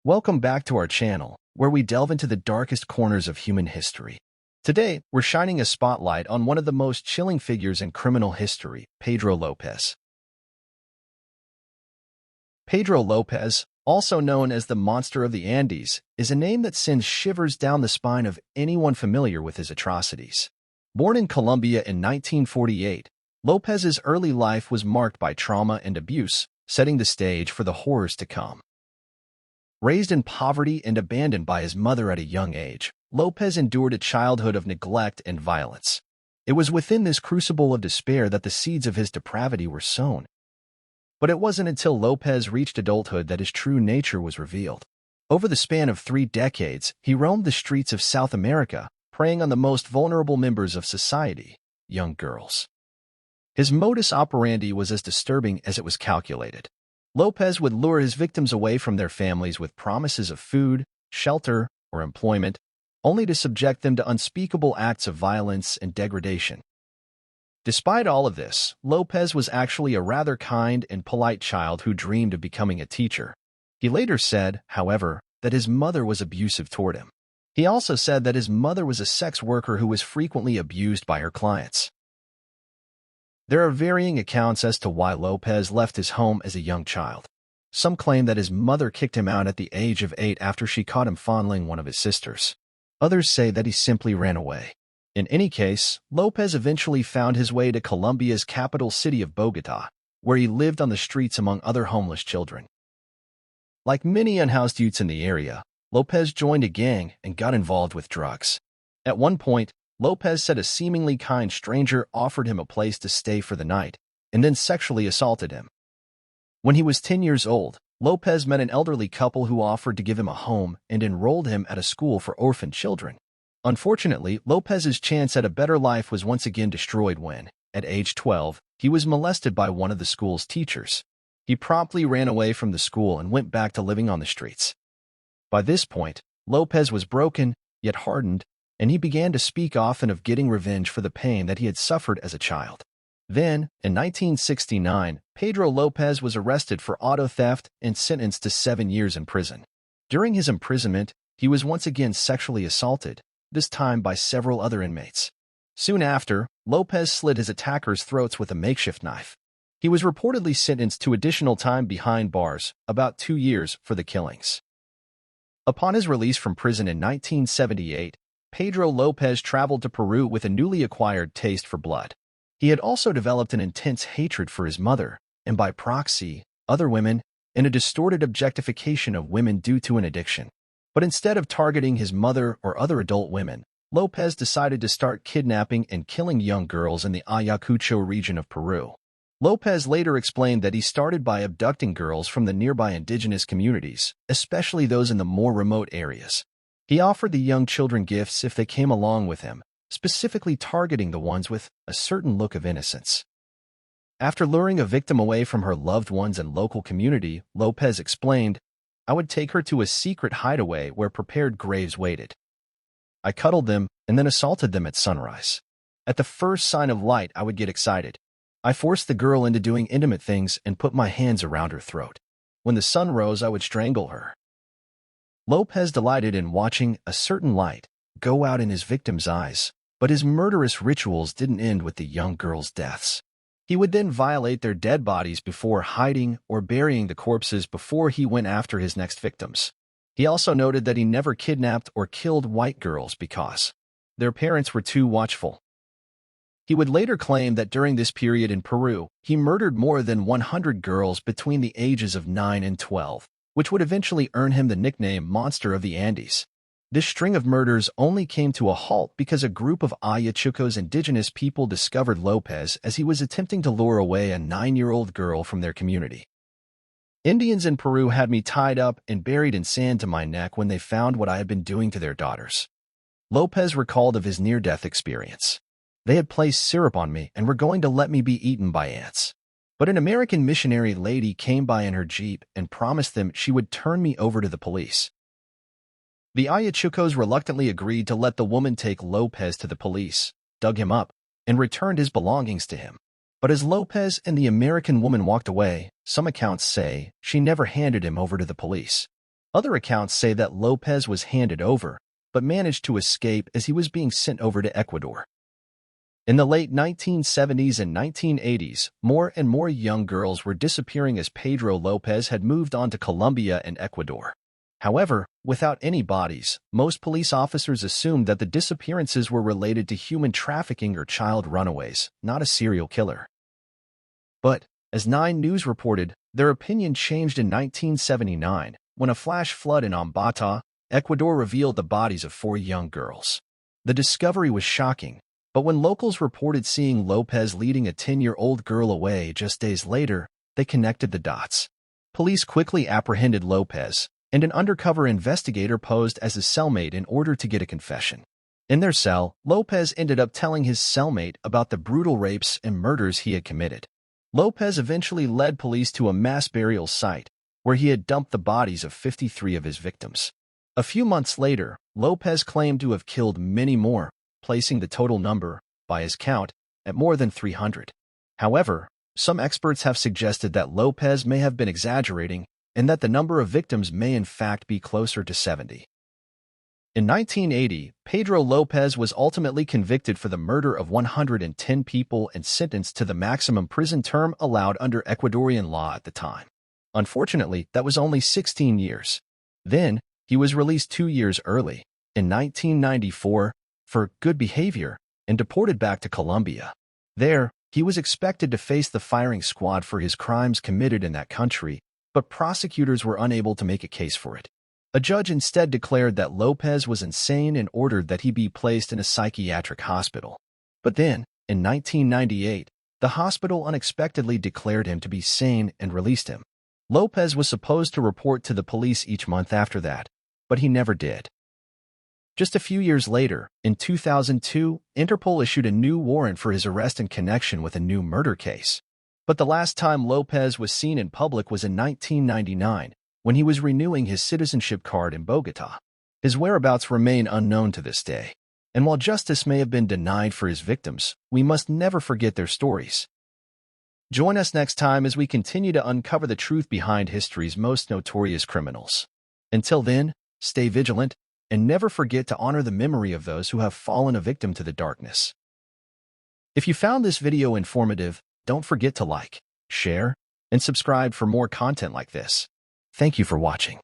Welcome back to our channel, where we delve into the darkest corners of human history. Today, we're shining a spotlight on one of the most chilling figures in criminal history, Pedro Lopez. Pedro Lopez, also known as the Monster of the Andes, is a name that sends shivers down the spine of anyone familiar with his atrocities. Born in Colombia in 1948, Lopez's early life was marked by trauma and abuse, setting the stage for the horrors to come. Raised in poverty and abandoned by his mother at a young age, Lopez endured a childhood of neglect and violence. It was within this crucible of despair that the seeds of his depravity were sown. But it wasn't until Lopez reached adulthood that his true nature was revealed. Over the span of 3 decades, he roamed the streets of South America, preying on the most vulnerable members of society, young girls. His modus operandi was as disturbing as it was calculated. Lopez would lure his victims away from their families with promises of food, shelter, or employment, only to subject them to unspeakable acts of violence and degradation. Despite all of this, Lopez was actually a rather kind and polite child who dreamed of becoming a teacher. He later said, however, that his mother was abusive toward him. He also said that his mother was a sex worker who was frequently abused by her clients. There are varying accounts as to why Lopez left his home as a young child. Some claim that his mother kicked him out at the age of 8 after she caught him fondling one of his sisters. Others say that he simply ran away. In any case, Lopez eventually found his way to Colombia's capital city of Bogotá, where he lived on the streets among other homeless children. Like many unhoused youths in the area, Lopez joined a gang and got involved with drugs. At one point, Lopez said a seemingly kind stranger offered him a place to stay for the night, and then sexually assaulted him. When he was 10 years old, Lopez met an elderly couple who offered to give him a home and enrolled him at a school for orphan children. Unfortunately, Lopez's chance at a better life was once again destroyed when, at age 12, he was molested by one of the school's teachers. He promptly ran away from the school and went back to living on the streets. By this point, Lopez was broken, yet hardened, and he began to speak often of getting revenge for the pain that he had suffered as a child. Then, in 1969, Pedro Lopez was arrested for auto theft and sentenced to 7 years in prison. During his imprisonment, he was once again sexually assaulted, this time by several other inmates. Soon after, Lopez slit his attackers' throats with a makeshift knife. He was reportedly sentenced to additional time behind bars, about 2 years, for the killings. Upon his release from prison in 1978, Pedro Lopez traveled to Peru with a newly acquired taste for blood. He had also developed an intense hatred for his mother, and by proxy, other women, and a distorted objectification of women due to an addiction. But instead of targeting his mother or other adult women, Lopez decided to start kidnapping and killing young girls in the Ayacucho region of Peru. Lopez later explained that he started by abducting girls from the nearby indigenous communities, especially those in the more remote areas. He offered the young children gifts if they came along with him, specifically targeting the ones with a certain look of innocence. After luring a victim away from her loved ones and local community, Lopez explained, "I would take her to a secret hideaway where prepared graves waited. I cuddled them and then assaulted them at sunrise. At the first sign of light, I would get excited. I forced the girl into doing intimate things and put my hands around her throat. When the sun rose, I would strangle her." Lopez delighted in watching a certain light go out in his victims' eyes, but his murderous rituals didn't end with the young girls' deaths. He would then violate their dead bodies before hiding or burying the corpses before he went after his next victims. He also noted that he never kidnapped or killed white girls because their parents were too watchful. He would later claim that during this period in Peru, he murdered more than 100 girls between the ages of 9 and 12. Which would eventually earn him the nickname Monster of the Andes. This string of murders only came to a halt because a group of Ayacucho's indigenous people discovered Lopez as he was attempting to lure away a 9-year-old girl from their community. "Indians in Peru had me tied up and buried in sand to my neck when they found what I had been doing to their daughters." Lopez recalled of his near-death experience. "They had placed syrup on me and were going to let me be eaten by ants. But an American missionary lady came by in her Jeep and promised them she would turn me over to the police." The Ayacuchos reluctantly agreed to let the woman take Lopez to the police, dug him up, and returned his belongings to him. But as Lopez and the American woman walked away, some accounts say she never handed him over to the police. Other accounts say that Lopez was handed over, but managed to escape as he was being sent over to Ecuador. In the late 1970s and 1980s, more and more young girls were disappearing as Pedro Lopez had moved on to Colombia and Ecuador. However, without any bodies, most police officers assumed that the disappearances were related to human trafficking or child runaways, not a serial killer. But, as 9 News reported, their opinion changed in 1979, when a flash flood in Ambato, Ecuador revealed the bodies of 4 young girls. The discovery was shocking, but when locals reported seeing Lopez leading a 10-year-old girl away just days later, they connected the dots. Police quickly apprehended Lopez, and an undercover investigator posed as his cellmate in order to get a confession. In their cell, Lopez ended up telling his cellmate about the brutal rapes and murders he had committed. Lopez eventually led police to a mass burial site, where he had dumped the bodies of 53 of his victims. A few months later, Lopez claimed to have killed many more, placing the total number, by his count, at more than 300. However, some experts have suggested that Lopez may have been exaggerating and that the number of victims may in fact be closer to 70. In 1980, Pedro Lopez was ultimately convicted for the murder of 110 people and sentenced to the maximum prison term allowed under Ecuadorian law at the time. Unfortunately, that was only 16 years. Then, he was released 2 years early, in 1994, for good behavior, and deported back to Colombia. There, he was expected to face the firing squad for his crimes committed in that country, but prosecutors were unable to make a case for it. A judge instead declared that Lopez was insane and ordered that he be placed in a psychiatric hospital. But then, in 1998, the hospital unexpectedly declared him to be sane and released him. Lopez was supposed to report to the police each month after that, but he never did. Just a few years later, in 2002, Interpol issued a new warrant for his arrest in connection with a new murder case. But the last time Lopez was seen in public was in 1999, when he was renewing his citizenship card in Bogotá. His whereabouts remain unknown to this day, and while justice may have been denied for his victims, we must never forget their stories. Join us next time as we continue to uncover the truth behind history's most notorious criminals. Until then, stay vigilant, and never forget to honor the memory of those who have fallen a victim to the darkness. If you found this video informative, don't forget to like, share, and subscribe for more content like this. Thank you for watching.